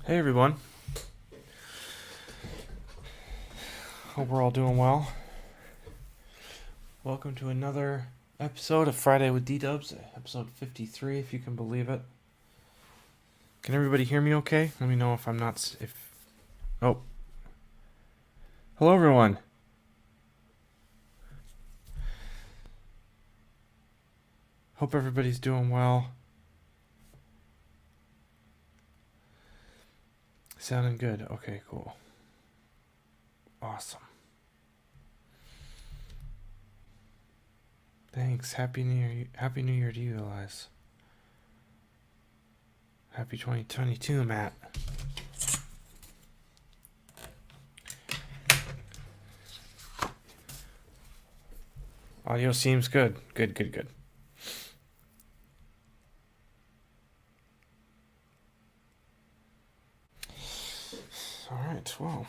Hey everyone. Hope we're all doing well. Welcome to another episode of Friday with DDubs, episode 53, if you can believe it. Can everybody hear me okay? Let me know if I'm not. Oh. Hello everyone. Hope everybody's doing well. Sounding good. Okay, cool. Awesome. Thanks. Happy New Year. Happy New Year to you, Elias. Happy 2022, Matt. Audio seems good. Good. All right, well.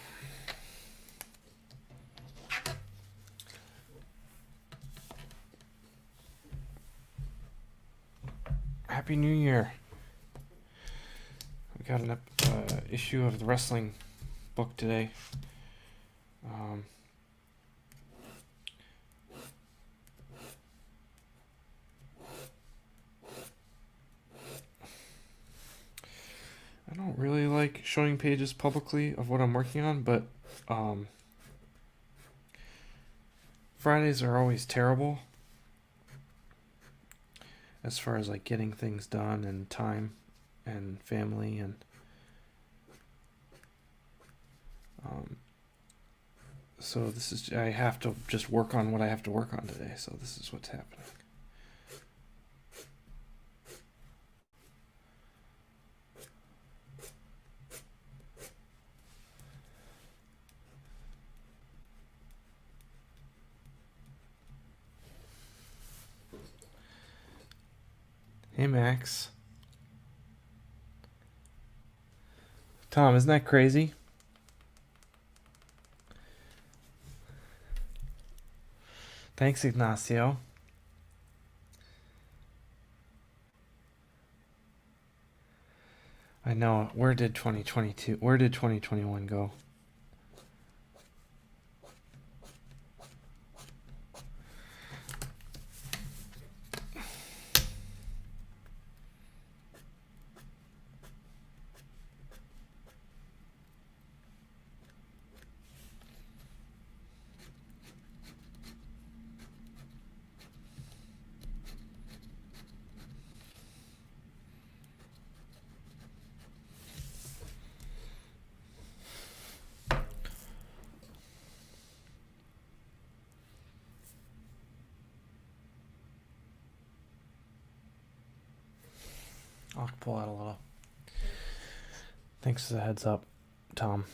Happy New Year. We got an issue of the wrestling book today. I don't really like showing pages publicly of what I'm working on, but Fridays are always terrible as far as like getting things done and time and family and so this is, I have to just work on what I have to work on today, so this is what's happening. Hey Max. Tom, isn't that crazy? Thanks, Ignacio. I know. Where did 2021 go? I'll pull out a little. Thanks for the heads up, Tom.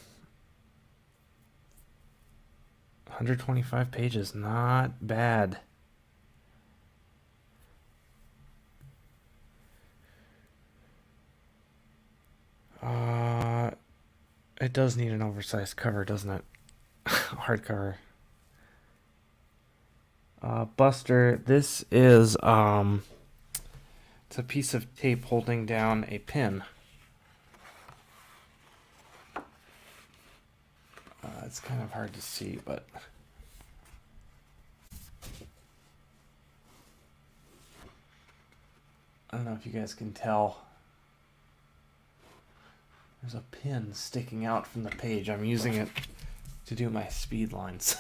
125 pages, not bad. It does need an oversized cover, doesn't it? Hardcover. Buster, this is it's a piece of tape holding down a pin. It's kind of hard to see, but I don't know if you guys can tell. There's a pin sticking out from the page. I'm using it to do my speed lines.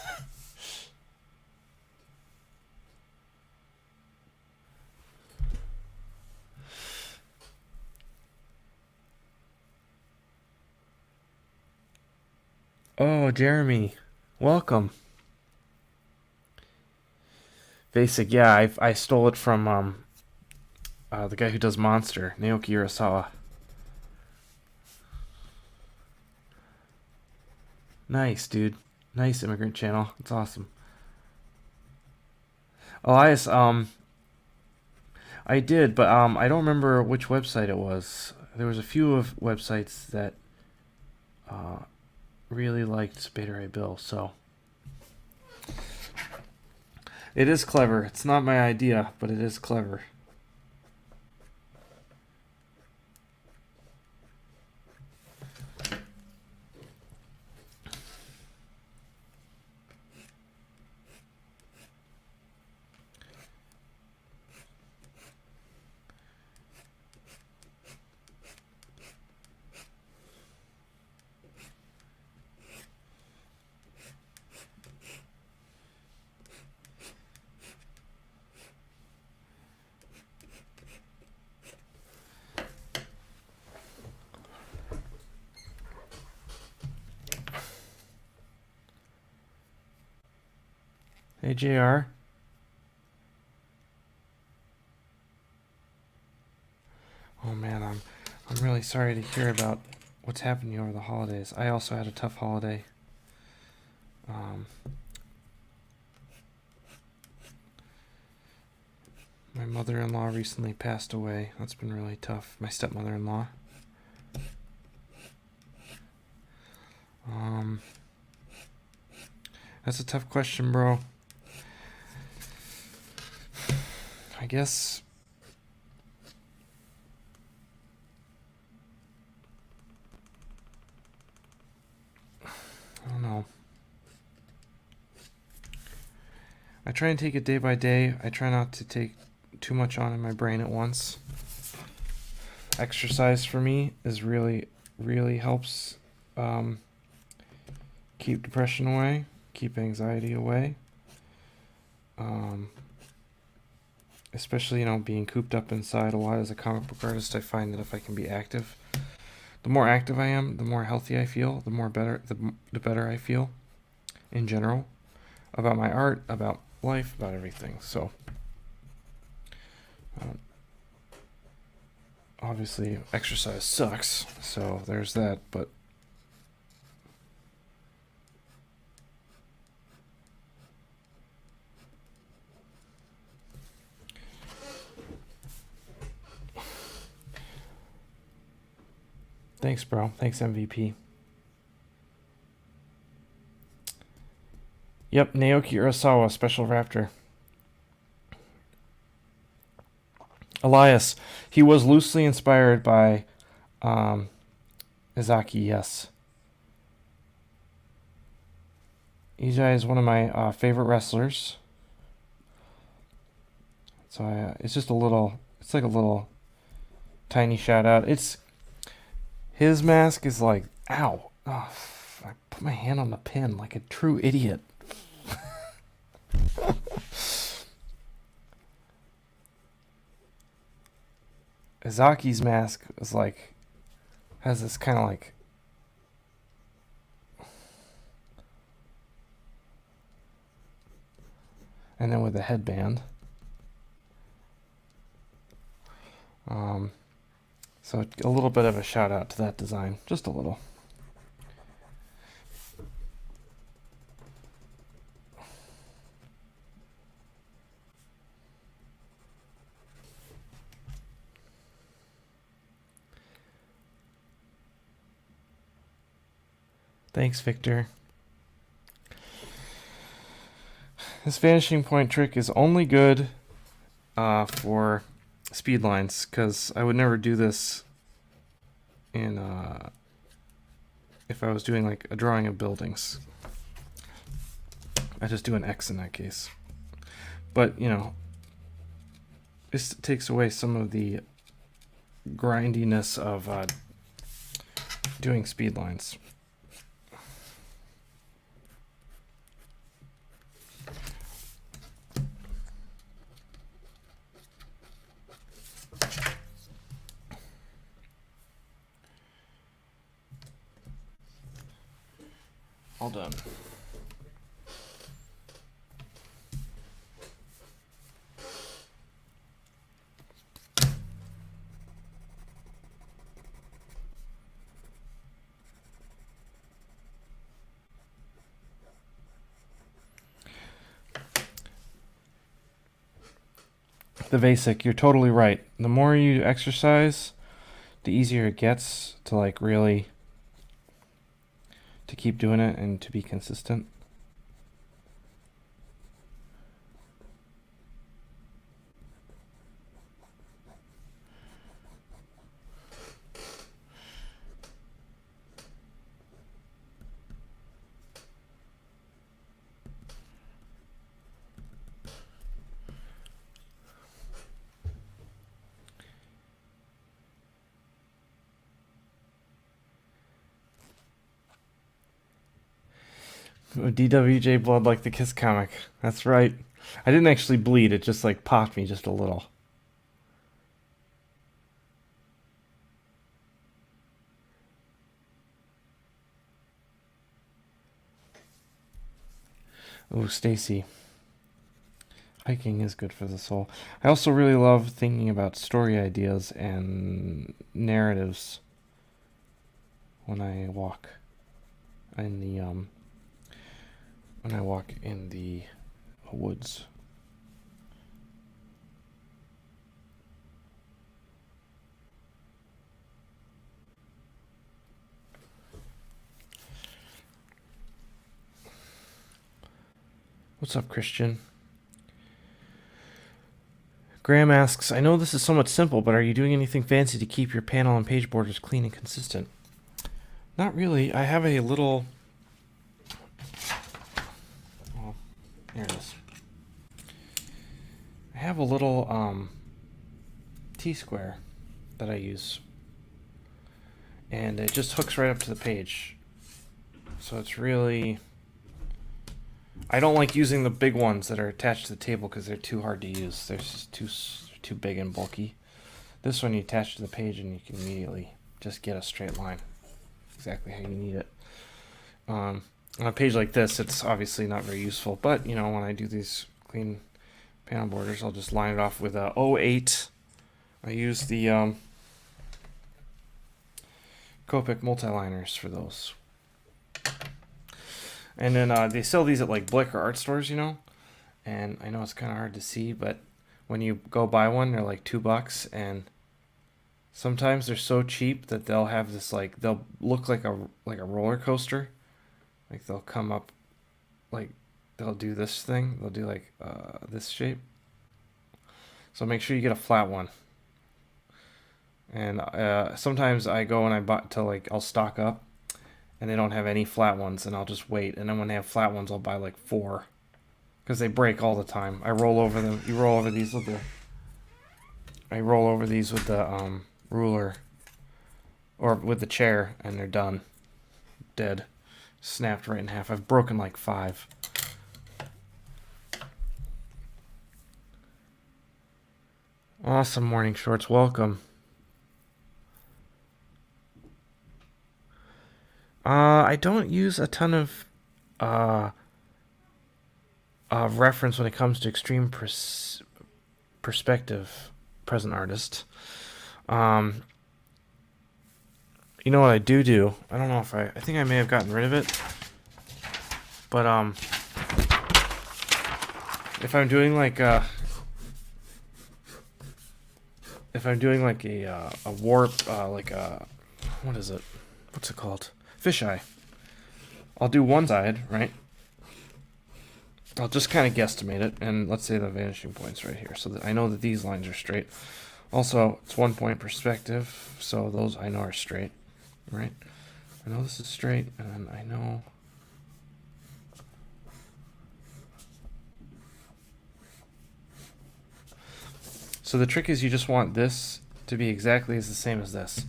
Oh, Jeremy, welcome. Basic, yeah, I stole it from the guy who does Monster, Naoki Urasawa. Nice, dude. Nice, Immigrant Channel. It's awesome. Elias, I did, but I don't remember which website it was. There was a few of websites that really liked Beta Ray Bill, so it is clever. It's not my idea, but it is clever. Hey, JR. Oh man, I'm really sorry to hear about what's happened to you over the holidays. I also had a tough holiday. Um, my mother-in-law recently passed away. That's been really tough. My stepmother-in-law. Um, that's a tough question, bro. I guess I don't know. I try and take it day by day. I try not to take too much on in my brain at once. Exercise for me is really helps keep depression away, keep anxiety away. Especially, being cooped up inside a lot as a comic book artist, I find that if I can be active, the more active I am, the more healthy I feel, the better I feel in general about my art, about life, about everything. So, obviously, exercise sucks. So there's that. But thanks, bro. Thanks, MVP. Yep, Naoki Urasawa, Special Raptor. Elias, he was loosely inspired by Izaki, yes. Ijai is one of my favorite wrestlers. So it's just it's like a little tiny shout out. His mask is like, ow. Oh, I put my hand on the pin like a true idiot. Izaki's mask is like, has this kind of like, and then with the headband. So a little bit of a shout out to that design, just a little. Thanks, Victor. This vanishing point trick is only good for speed lines, because I would never do this in if I was doing like a drawing of buildings. I just do an X in that case. But, this takes away some of the grindiness of doing speed lines. All done. The basic, you're totally right. The more you exercise, the easier it gets to like really to keep doing it and to be consistent. DWJ blood like the Kiss comic. That's right. I didn't actually bleed. It just like popped me just a little. Oh, Stacy. Hiking is good for the soul. I also really love thinking about story ideas and narratives when I walk in the woods. What's up, Christian? Graham asks, I know this is somewhat simple, but are you doing anything fancy to keep your panel and page borders clean and consistent? Not really. I have a little... Oh, there it is. I have a little T-square that I use. And it just hooks right up to the page. So it's really... I don't like using the big ones that are attached to the table because they're too hard to use. They're just too big and bulky. This one you attach to the page and you can immediately just get a straight line. Exactly how you need it. On a page like this, it's obviously not very useful, but you know, when I do these clean panel borders, I'll just line it off with a 08. I use the Copic multi-liners for those. And then they sell these at like Blick or art stores, you know. And I know it's kind of hard to see, but when you go buy one, they're like $2, and sometimes they're so cheap that they'll have this like they'll look like a roller coaster. Like they'll come up, like they'll do this thing. They'll do like this shape. So make sure you get a flat one. And sometimes I go and I buy to like I'll stock up. And they don't have any flat ones, and I'll just wait. And then when they have flat ones, I'll buy like 4, because they break all the time. I roll over them. You roll over these with the. I roll over these with the ruler, or with the chair, and they're done. Dead, snapped right in half. I've broken like 5. Awesome, Morning Shorts. Welcome. I don't use a ton of reference when it comes to extreme perspective present artist. You know what I do? I don't know if I think I may have gotten rid of it. But if I'm doing like a warp, like a, what is it? What's it called? Fisheye. I'll do one side, right? I'll just kind of guesstimate it, and let's say the vanishing point's right here, so that I know that these lines are straight. Also, it's 1 point perspective, so those I know are straight, right? I know this is straight, and I know... So the trick is you just want this to be exactly as the same as this.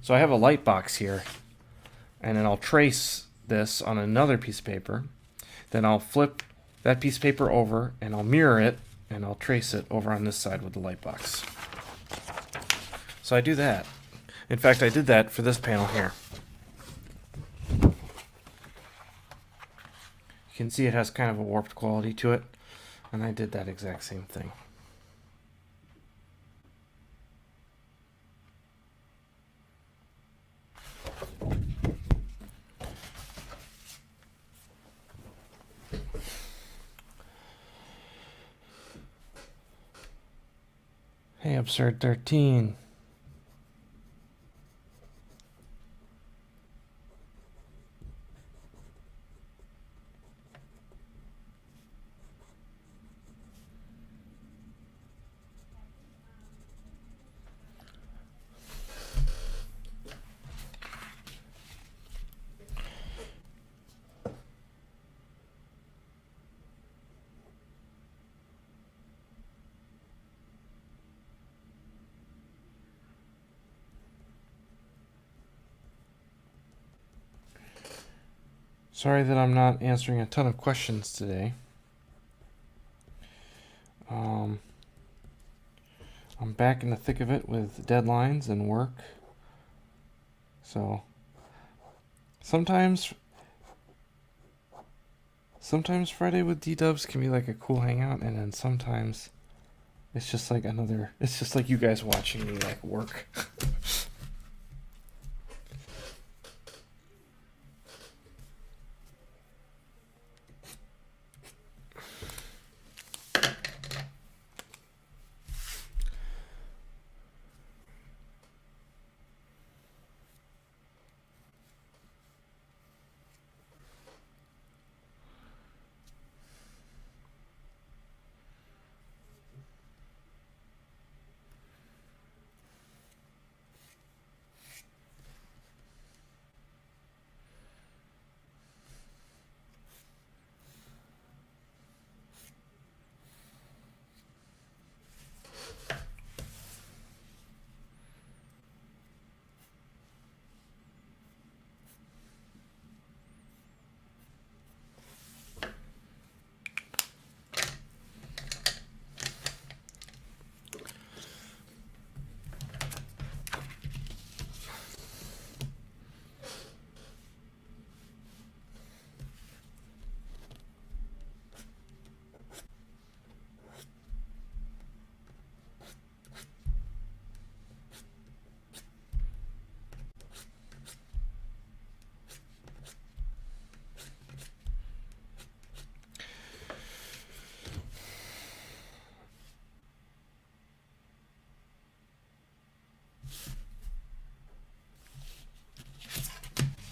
So I have a light box here, and then I'll trace this on another piece of paper. Then I'll flip that piece of paper over, and I'll mirror it, and I'll trace it over on this side with the light box. So I do that. In fact, I did that for this panel here. You can see it has kind of a warped quality to it, and I did that exact same thing. Hey, Absurd 13. Sorry that I'm not answering a ton of questions today. I'm back in the thick of it with deadlines and work. So sometimes Sometimes Friday with DDubs can be like a cool hangout, and then sometimes it's just like another. It's just like you guys watching me like work.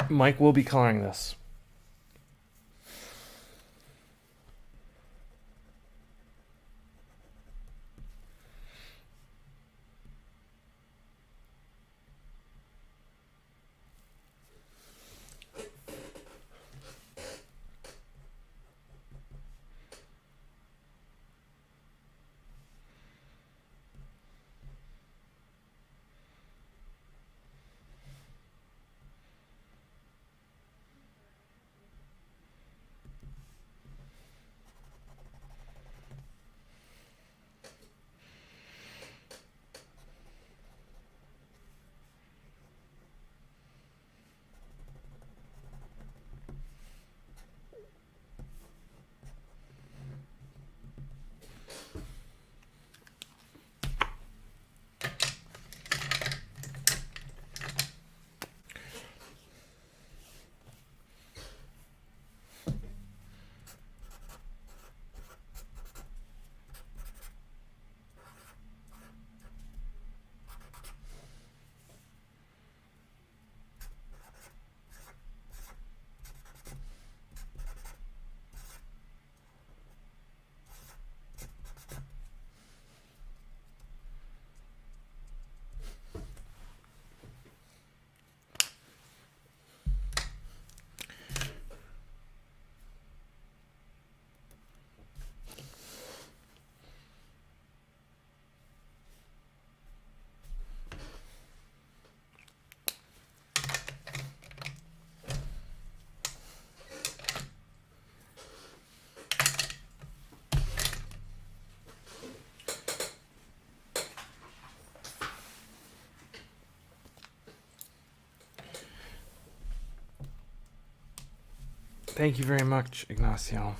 Mike will be coloring this. Thank you very much, Ignacio.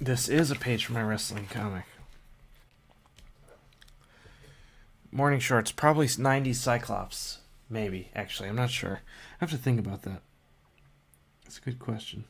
This is a page from my wrestling comic. Morning shorts, probably 90s Cyclops. Maybe, actually. I'm not sure. I have to think about that. That's a good question.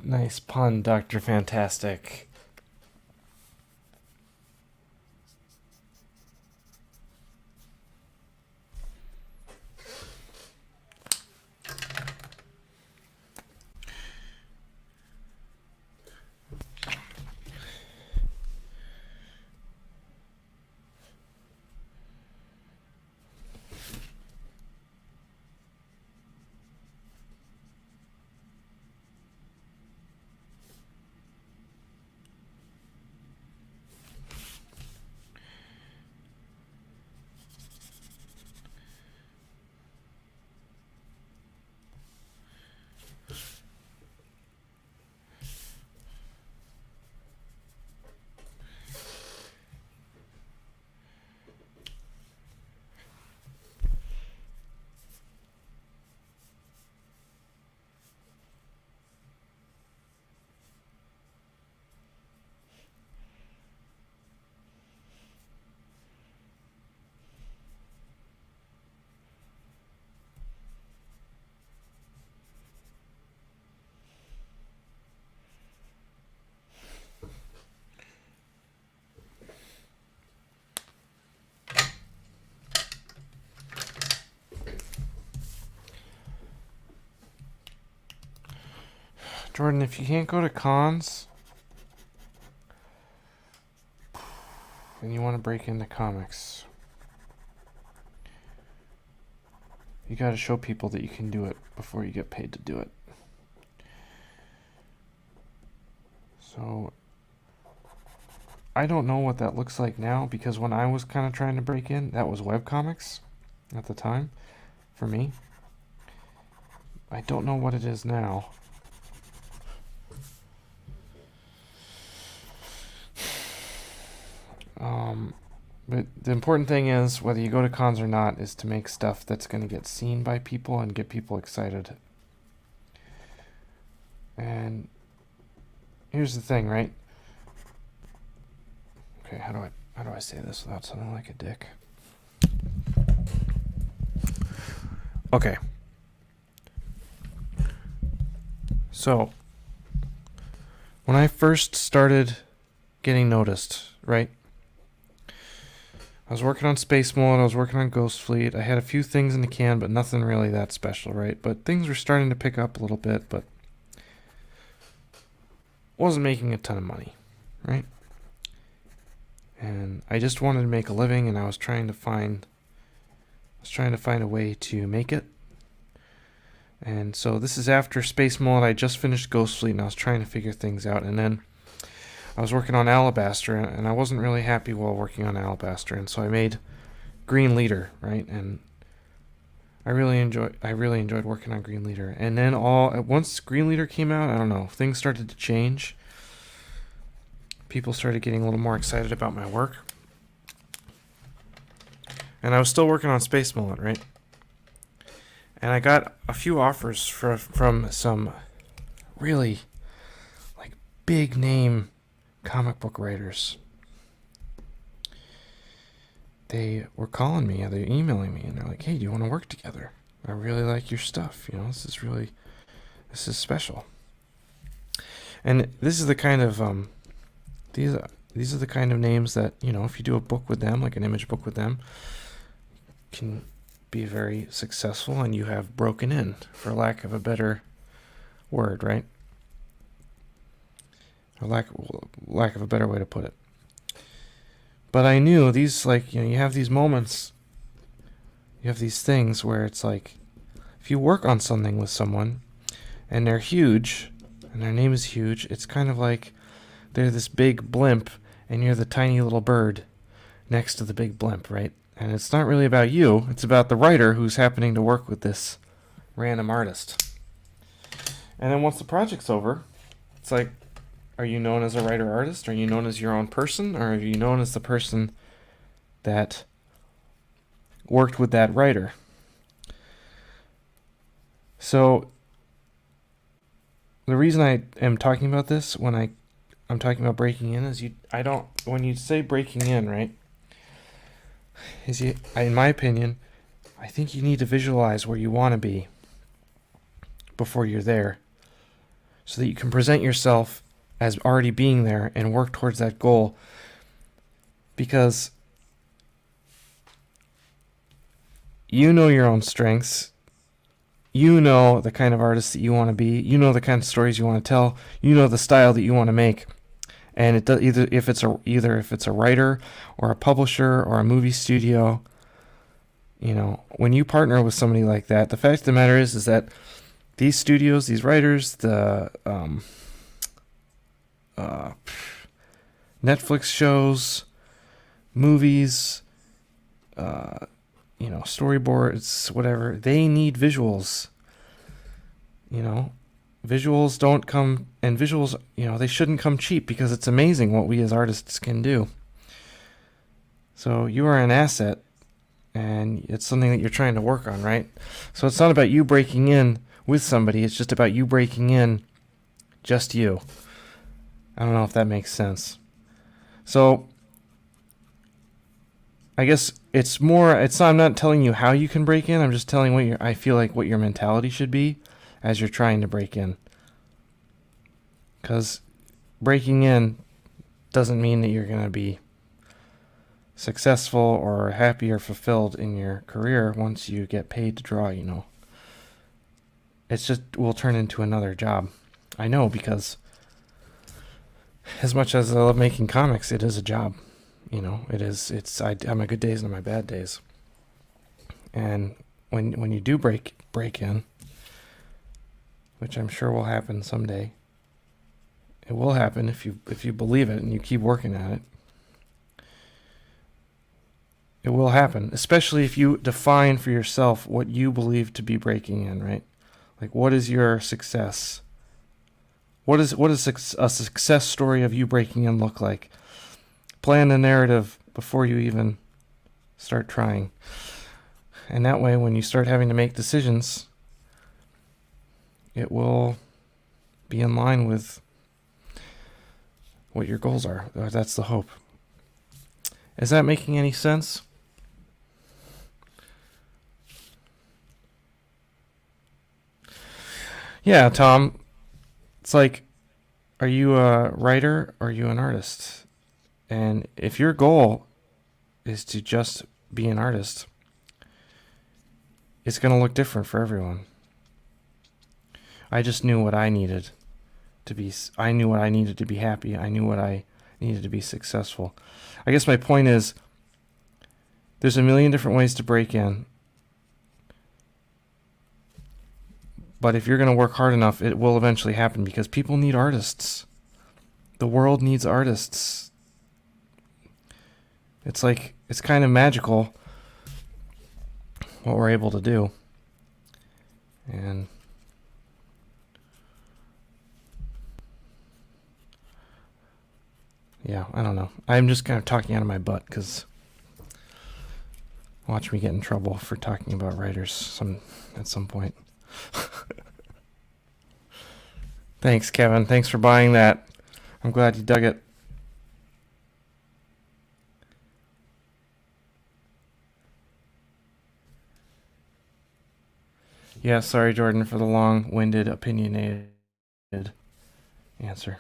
Nice pun, Dr. Fantastic. Jordan, if you can't go to cons and you want to break into comics, you got to show people that you can do it before you get paid to do it. So I don't know what that looks like now, because when I was kind of trying to break in, that was webcomics at the time for me. I don't know what it is now. But the important thing is, whether you go to cons or not, is to make stuff that's going to get seen by people and get people excited. And here's the thing, right? Okay, how do I say this without sounding like a dick? Okay. So, when I first started getting noticed, right? I was working on Space Mode, I was working on Ghost Fleet. I had a few things in the can, but nothing really that special, right? But things were starting to pick up a little bit, but wasn't making a ton of money, right? and I just wanted to make a living, and I was trying to find a way to make it. And so this is after Space Mullet. I just finished Ghost Fleet, and I was trying to figure things out. And then I was working on Alabaster, and I wasn't really happy while working on Alabaster. And so I made Green Leader, right? And I really enjoyed working on Green Leader. And then once Green Leader came out, I don't know, things started to change. People started getting a little more excited about my work. And I was still working on Space Mullet, right? And I got a few offers from some really like big name comic book writers. They were calling me, they're emailing me, and they're like, "Hey, do you want to work together? I really like your stuff. You know, this is special." And this is the kind of these are the kind of names that, you know, if you do a book with them, like an image book with them, can be very successful, and you have broken in, for lack of a better word, right? Or lack of a better way to put it. But I knew these, like, you know, you have these moments, you have these things where it's like, if you work on something with someone and they're huge and their name is huge, it's kind of like they're this big blimp and you're the tiny little bird next to the big blimp, right? And it's not really about you, it's about the writer who's happening to work with this random artist. And then once the project's over, it's like, are you known as a writer-artist? Are you known as your own person? Or are you known as the person that worked with that writer? So the reason I am talking about this when I'm talking about breaking in is when you say breaking in, right? In my opinion, I think you need to visualize where you want to be before you're there, so that you can present yourself as already being there and work towards that goal. Because you know your own strengths, you know the kind of artist that you want to be, you know the kind of stories you want to tell, you know the style that you want to make. And it does, either if it's a writer or a publisher or a movie studio, you know, when you partner with somebody like that, the fact of the matter is that these studios, these writers, the Netflix shows, movies, you know, storyboards, whatever, they need visuals. You know, visuals don't come, and visuals, you know, they shouldn't come cheap, because it's amazing what we as artists can do. So you are an asset, and it's something that you're trying to work on, right? So it's not about you breaking in with somebody, it's just about you breaking in just you. I don't know if that makes sense. So I guess I'm not telling you how you can break in, I'm just telling I feel like what your mentality should be as you're trying to break in. Because breaking in doesn't mean that you're going to be successful or happy or fulfilled in your career once you get paid to draw, you know. It's just will turn into another job. I know, because as much as I love making comics, it is a job. You know, it is. I have my good days and my bad days. And when you do break in, which I'm sure will happen someday, it will happen if you believe it and you keep working at it. It will happen, especially if you define for yourself what you believe to be breaking in, right? Like, what is your success? What is a success story of you breaking in look like? Plan the narrative before you even start trying. And that way, when you start having to make decisions, it will be in line with what your goals are. That's the hope. Is that making any sense? Yeah, Tom. It's like, are you a writer or are you an artist? And if your goal is to just be an artist, it's going to look different for everyone. I just knew what I needed to be. I knew what I needed to be happy. I knew what I needed to be successful. I guess my point is there's a million different ways to break in. But if you're going to work hard enough, it will eventually happen because people need artists. The world needs artists. It's like, it's kind of magical what we're able to do. And yeah, I don't know. I'm just kind of talking out of my butt because watch me get in trouble for talking about writers at some point. Thanks, Kevin. Thanks for buying that. I'm glad you dug it. Yeah, sorry, Jordan, for the long-winded, opinionated answer.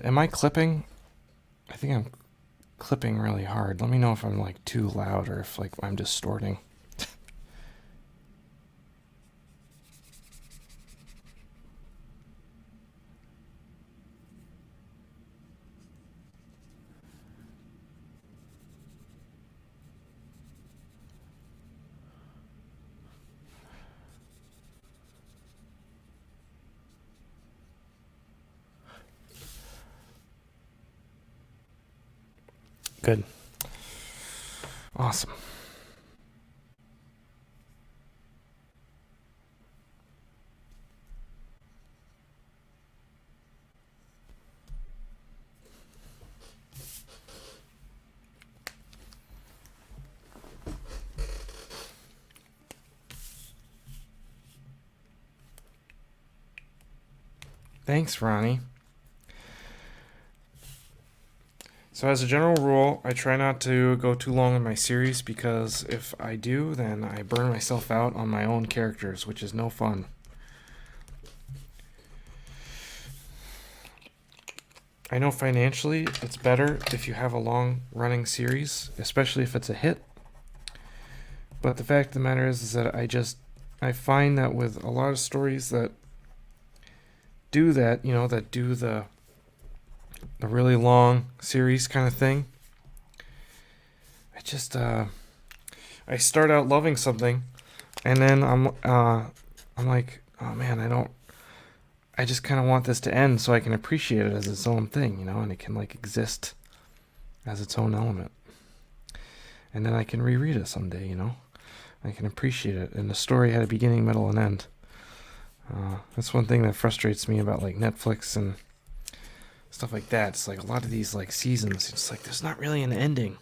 Am I clipping? I think I'm clipping really hard. Let me know if I'm like too loud or if like I'm distorting. Good. Awesome. Thanks, Ronnie. So as a general rule, I try not to go too long in my series because if I do, then I burn myself out on my own characters, which is no fun. I know financially it's better if you have a long-running series, especially if it's a hit. But the fact of the matter is that I find that with a lot of stories that do that, that do the really long series kind of thing, I start out loving something, and then I'm like, oh man, I just kind of want this to end so I can appreciate it as its own thing, and it can like exist as its own element. And then I can reread it someday, I can appreciate it. And the story had a beginning, middle, and end. That's one thing that frustrates me about like Netflix and stuff like that. It's like a lot of these like seasons, it's like there's not really an ending.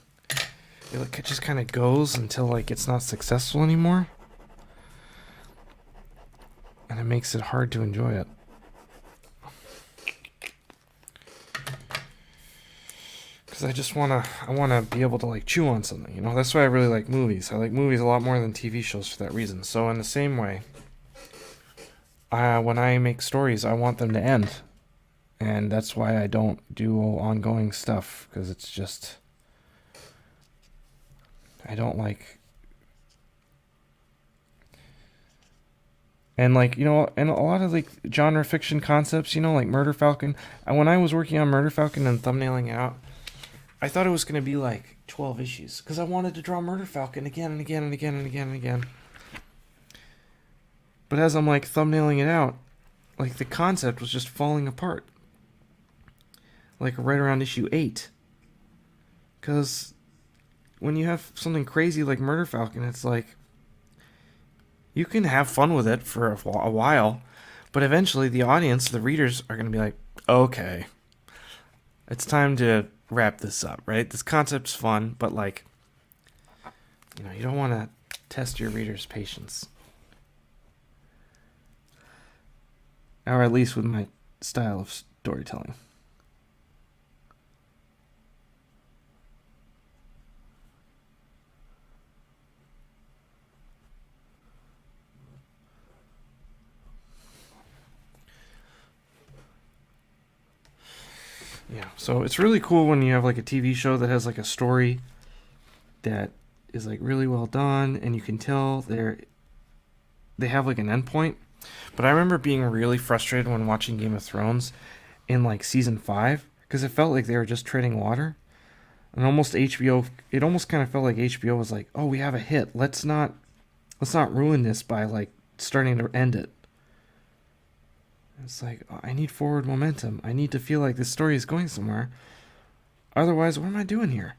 It just kind of goes until like it's not successful anymore. And it makes it hard to enjoy it. Because I wanna be able to like chew on something, That's why I really like movies. I like movies a lot more than TV shows for that reason. So in the same way, when I make stories, I want them to end. And that's why I don't do ongoing stuff, because it's just, I don't like, and like, and a lot of like genre fiction concepts, like Murder Falcon. And when I was working on Murder Falcon and thumbnailing it out, I thought it was going to be like 12 issues, because I wanted to draw Murder Falcon again and again and again and again and again. But as I'm like thumbnailing it out, like the concept was just falling apart. Like right around issue 8. Because when you have something crazy like Murder Falcon, it's like you can have fun with it for a while, but eventually the audience, the readers, are going to be like, okay, it's time to wrap this up, right? This concept's fun, but like, you don't want to test your readers' patience. Or at least with my style of storytelling. Yeah, so it's really cool when you have like a TV show that has like a story that is like really well done, and you can tell they have like an endpoint. But I remember being really frustrated when watching Game of Thrones in like season 5 because it felt like they were just treading water. And almost HBO, it almost kind of felt like HBO was like, "Oh, we have a hit. Let's not ruin this by like starting to end it." It's like, oh, I need forward momentum. I need to feel like this story is going somewhere. Otherwise, what am I doing here?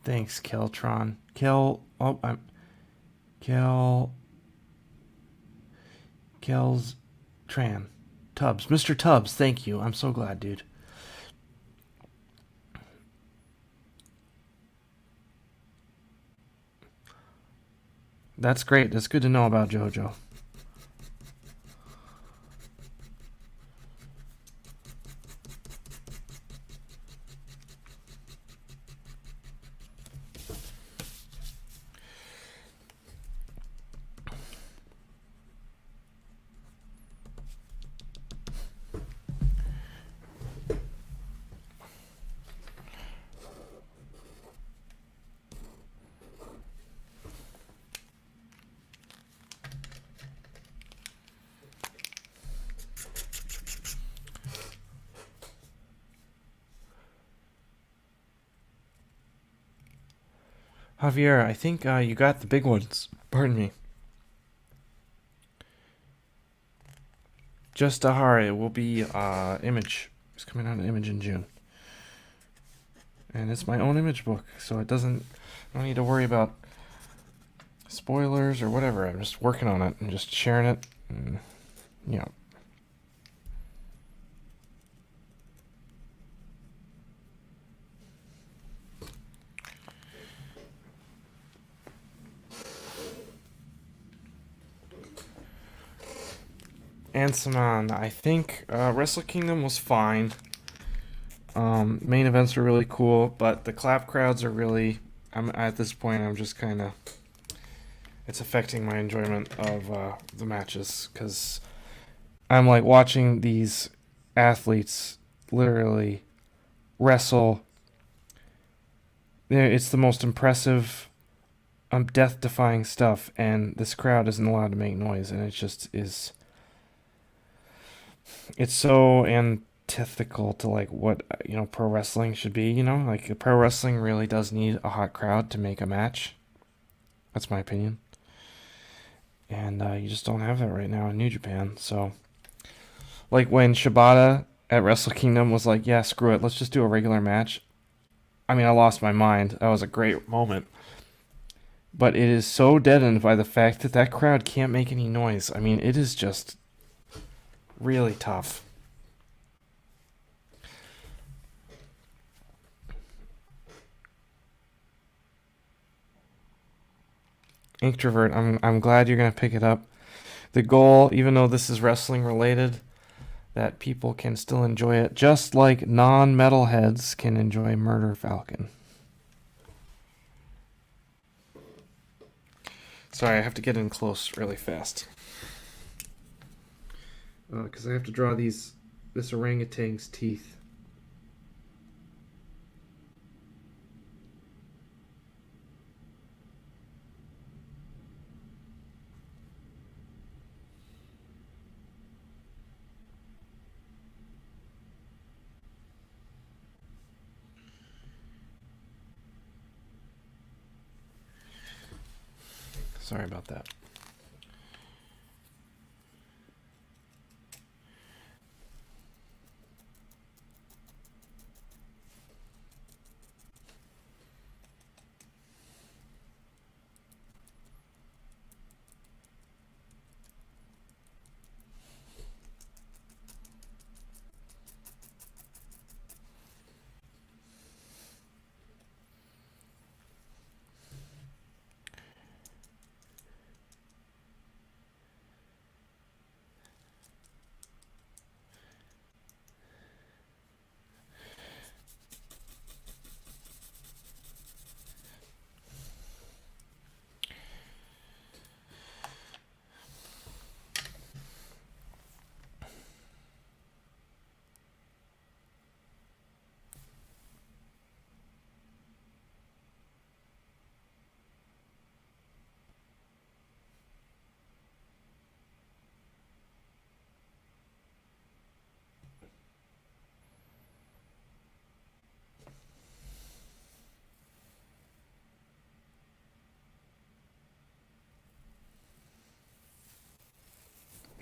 Thanks, Keltron. I'm Kel. Kel's Tran. Tubbs. Mr. Tubbs, thank you. I'm so glad, dude. That's great. That's good to know about JoJo. Javier, I think you got the big ones. Pardon me. Just Ahara, it will be Image. It's coming out of Image in June. And it's my own image book, so I don't need to worry about spoilers or whatever. I'm just working on it and just sharing it. And, yeah. And Saman, I think Wrestle Kingdom was fine. Main events are really cool, but the clap crowds are really. I'm at this point. I'm just kind of. It's affecting my enjoyment of the matches because I'm like watching these athletes literally wrestle. It's the most impressive, death-defying stuff, and this crowd isn't allowed to make noise, and it just is. It's so antithetical to like what pro wrestling should be. Like pro wrestling really does need a hot crowd to make a match. That's my opinion, and you just don't have that right now in New Japan. So, like when Shibata at Wrestle Kingdom was like, "Yeah, screw it, let's just do a regular match." I mean, I lost my mind. That was a great moment. But it is so deadened by the fact that that crowd can't make any noise. I mean, it is just really tough. Introvert, I'm glad you're gonna pick it up. The goal, even though this is wrestling related, that people can still enjoy it, just like non-metalheads can enjoy Murder Falcon. Sorry, I have to get in close really fast. Because I have to draw this orangutan's teeth. Sorry about that.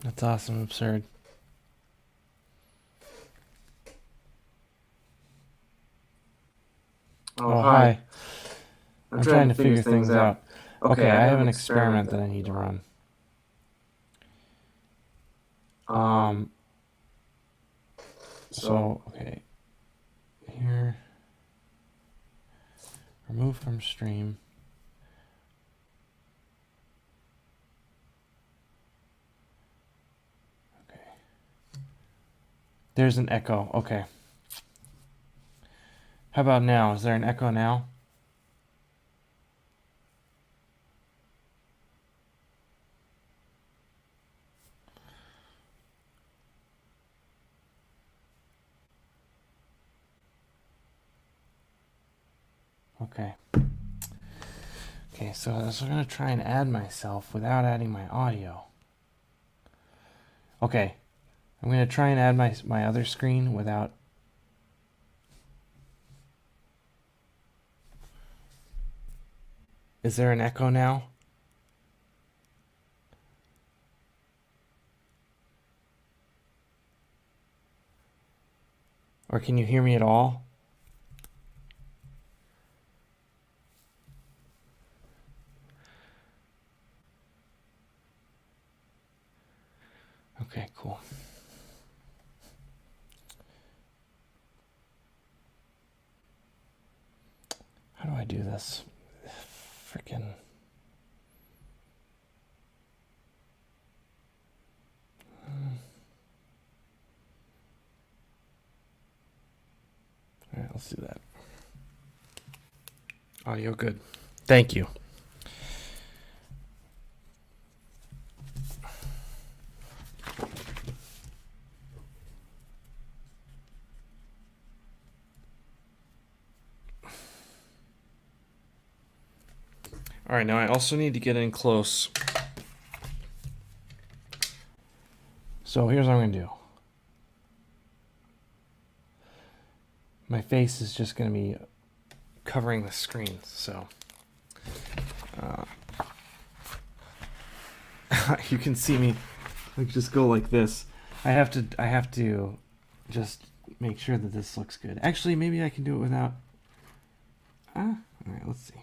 That's awesome. Absurd. Oh, hi. I'm trying to figure things out. Okay, I have an experiment that I need to run. So, okay. Here. Remove from stream. Okay. There's an echo. Okay. How about now? Is there an echo now? Okay. Okay, so I'm going to try and add myself without adding my audio. Okay. I'm going to try and add my other screen without... Is there an echo now? Or can you hear me at all? Okay, cool. How do I do this? Freaking... All right, let's do that. Audio good. Thank you. All right, now I also need to get in close. So here's what I'm going to do. My face is just going to be covering the screen, so you can see me like just go like this. I have to just make sure that this looks good. Actually, maybe I can do it without. All right, let's see.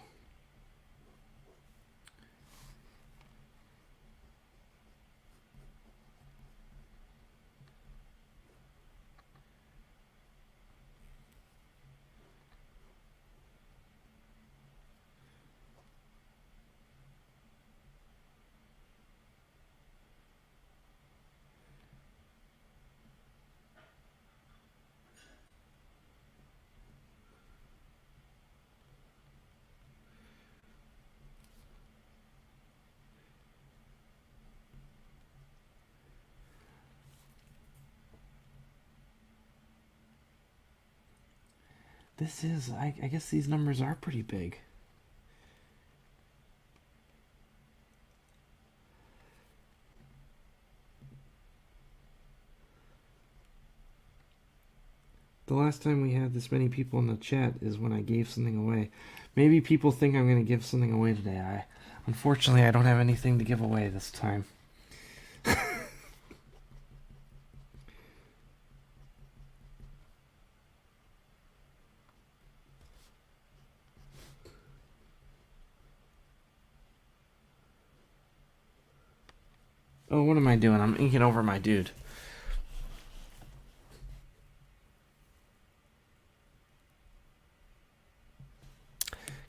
This is, I guess these numbers are pretty big. The last time we had this many people in the chat is when I gave something away. Maybe people think I'm going to give something away today. Unfortunately, I don't have anything to give away this time. Oh, what am I doing? I'm inking over my dude.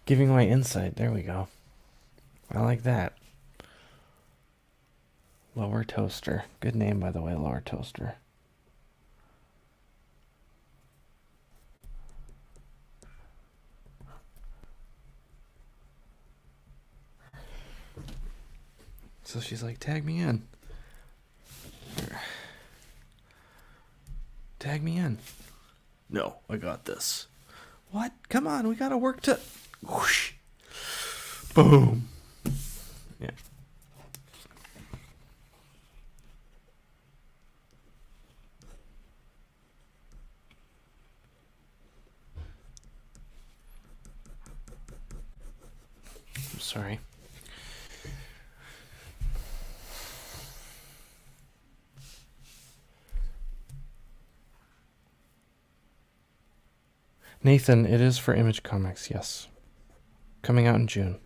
Giving away insight. There we go. I like that. Lower Toaster. Good name, by the way, Lower Toaster. So she's like, tag me in. Tag me in. No, I got this. What? Come on, we gotta work to... Whoosh. Boom. Yeah. I'm sorry. Nathan, it is for Image Comics, yes. Coming out in June.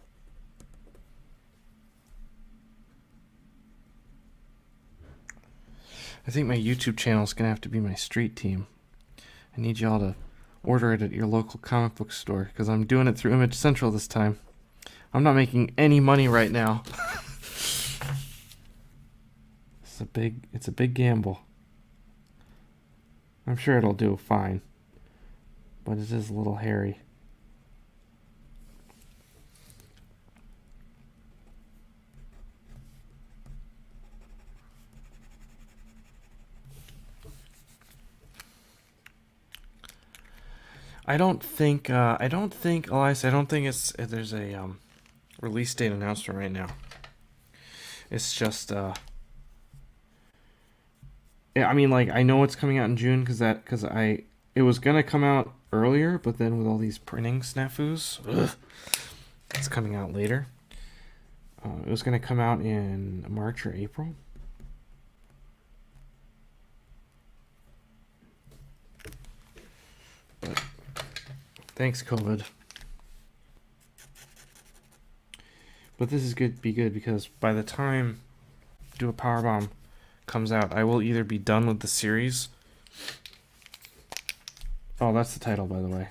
I think my YouTube channel is going to have to be my street team. I need y'all to order it at your local comic book store because I'm doing it through Image Central this time. I'm not making any money right now. It's a big gamble. I'm sure it'll do fine. But it is a little hairy. I don't think, Elias, I don't think there's a release date announcement right now. It's just, yeah, I mean, like, I know it's coming out in June because it was gonna come out earlier, but then with all these printing snafus, it's coming out later. It was gonna come out in March or April. But thanks, COVID. But this is good because by the time Do a Powerbomb comes out, I will either be done with the series. Oh, that's the title, by the way.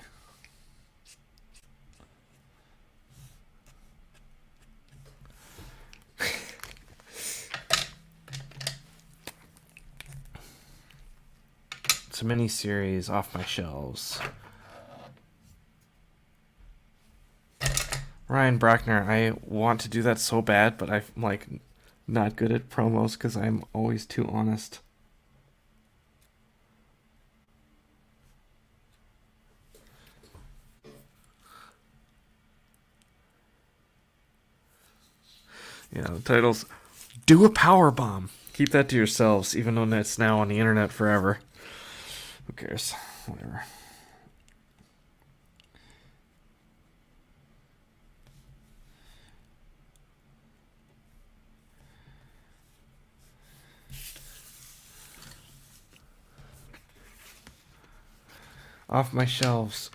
It's a mini-series off my shelves. Ryan Brackner, I want to do that so bad, but I'm like not good at promos because I'm always too honest. Yeah, the title's Do a Power Bomb. Keep that to yourselves, even though that's now on the internet forever. Who cares? Whatever. Off my shelves,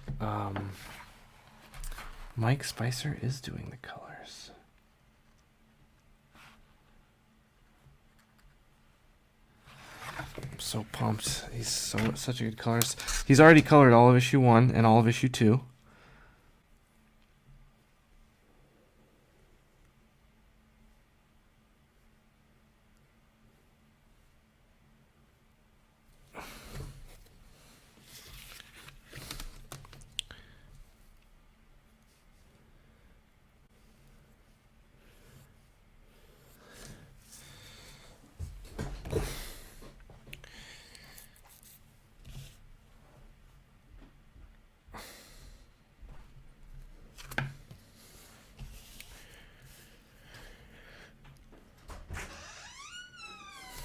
Mike Spicer is doing the colors. I'm so pumped. He's such a good colorist. He's already colored all of issue 1 and all of issue 2.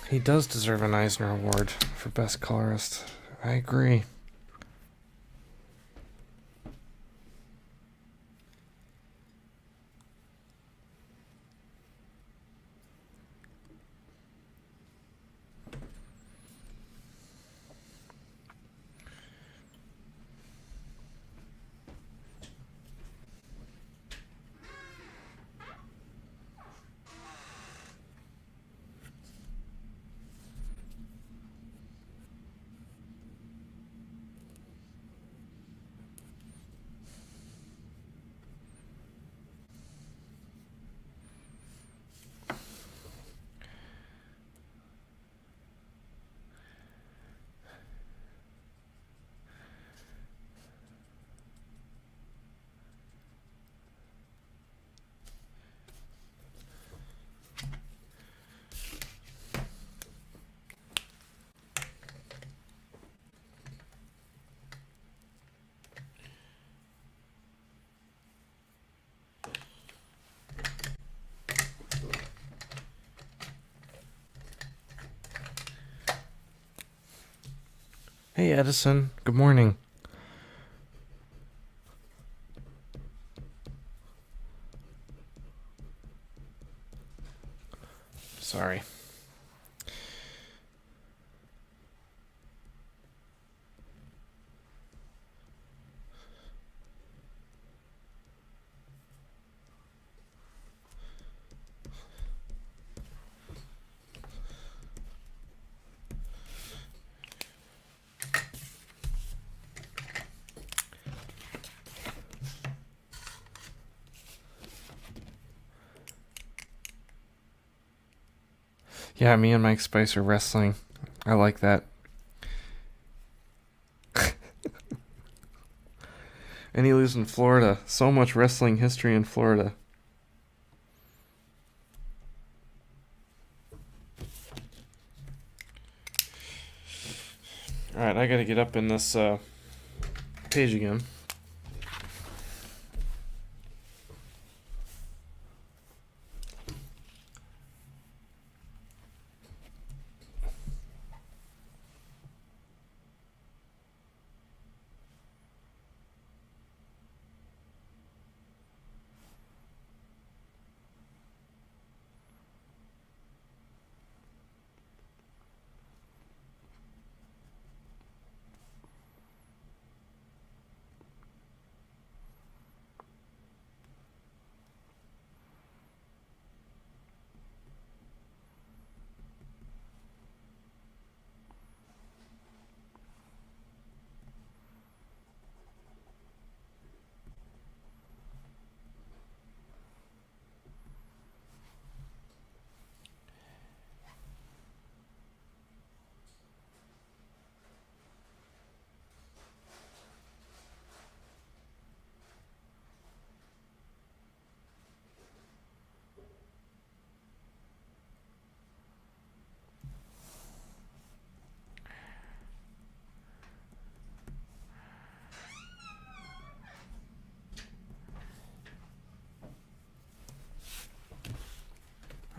He does deserve an Eisner Award for Best Colorist. I agree. Hey, Edison. Good morning. Sorry. Yeah, me and Mike Spice are wrestling. I like that. And he lives in Florida. So much wrestling history in Florida. Alright, I gotta get up in this page again.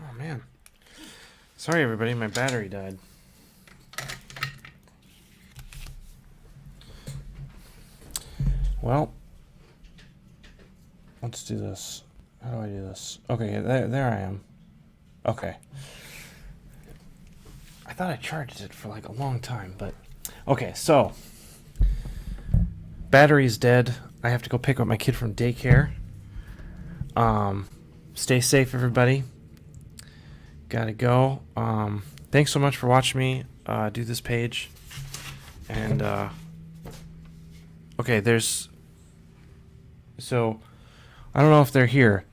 Oh man. Sorry everybody, my battery died. Well, let's do this. How do I do this? Okay, there I am. Okay. I thought I charged it for like a long time, but... Okay, so... Battery's dead. I have to go pick up my kid from daycare. Stay safe, everybody. Gotta go. Thanks so much for watching me do this page. And, okay, there's... So, I don't know if they're here.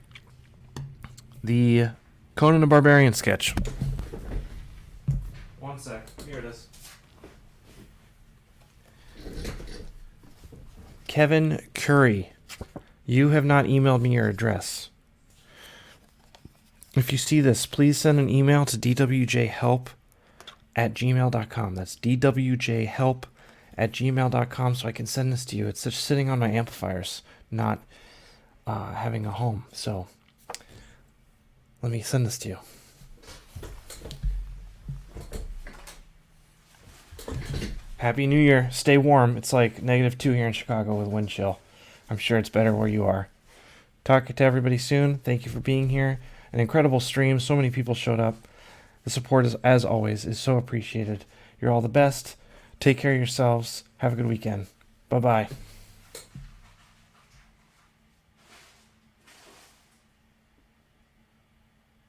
The Conan the Barbarian sketch. One sec. Here it is. Kevin Curry, you have not emailed me your address. If you see this, please send an email to dwjhelp@gmail.com. That's dwjhelp@gmail.com so I can send this to you. It's just sitting on my amplifiers, not having a home. So let me send this to you. Happy New Year. Stay warm. It's like -2 here in Chicago with wind chill. I'm sure it's better where you are. Talk to everybody soon. Thank you for being here. An incredible stream. So many people showed up. The support, is, as always, is so appreciated. You're all the best. Take care of yourselves. Have a good weekend. Bye-bye.